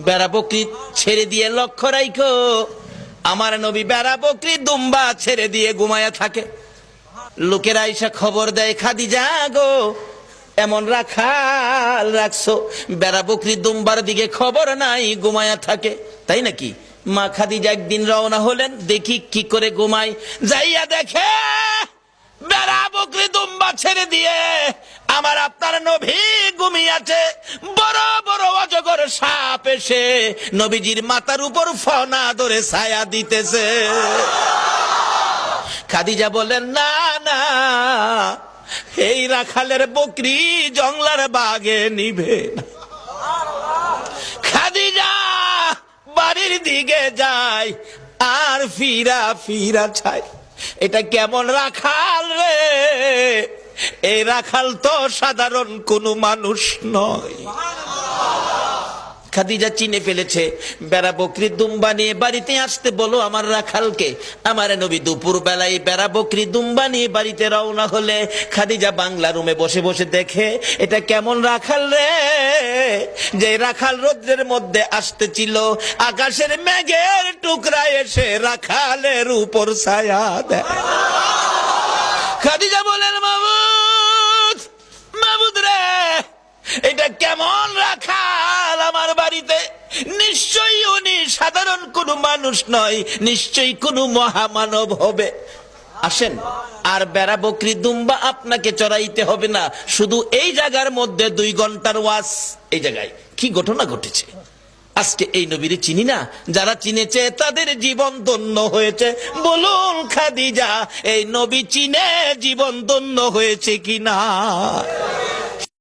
বেড়া বকরি ছেড়ে দিয়ে লক্ষ্য রাখো, আমার নবী বেড়া বকরি দুম্বা ছেড়ে দিয়ে ঘুমায়া থাকে। লোকেরা এসে খবর দেয়, খাদিজা গো, এমন রাখাল রাখছো, বেড়া বকরি দুম্বার দিকে খবর নাই, ঘুমায়া থাকে। তাই নাকি? মা খাদিজা একদিন রওনা হলেন, দেখি কি করে ঘুমাই। যাইয়া দেখে বেড়া বকরি দুম্বা ছেড়ে দিয়ে আমার আপনার নবী ঘুমিয়েছে। বড় বড় অজগর সাপ এসে নবীজির মাথার উপর ফনা ধরে ছায়া দিতেছে। খাদিজা বলেন, না না, এই রাখালের বকরি জংলার বাগে নিবে না। খাদিজা বাড়ির দিকে যায় আর ফিরা ফিরা চায়, এটা কেমন রাখাল রে? এই রাখাল তো সাধারণ কোনো মানুষ নয়। খাদিজা চিনে ফেলেছে। বেড়া বকরি দুম্বা নিয়ে বাড়িতে আসতে বলো আমার রাখালকে। আমার নবী দুপুর বেলায় বেড়া বকরি দুম্বা নিয়ে বাড়িতে রওনা হলে খাদিজা বাংলা রুমে বসে বসে দেখে, এটা কেমন রাখাল রে? যে রাখাল রৌদ্রের মধ্যে আসতেছিল, আকাশের মেঘের টুকরা এসে রাখালের উপর ছায়া দেয়। খাদিজা বলেন, মাবুদ, মাবুদ রে, এটা কেমন রাখাল আমার বাড়িতে? নিশ্চয়ই উনি সাধারণ কোনো মানুষ নয়, নিশ্চয়ই কোনো মহামানব হবে। আসেন, আর বেড়া বকরি দুম্বা আপনাকে চড়াইতে হবে না, শুধু এই জায়গার মধ্যে 2 ঘন্টার ওয়াজ। এই জায়গায় কি ঘটনা ঘটেছে? আজকে এই নবীর চিনি না, যারা চিনেছে তাদের জীবন ধন্য হয়েছে। বলুন খাদিজা, এই নবী চিনে জীবন ধন্য হয়েছে কিনা?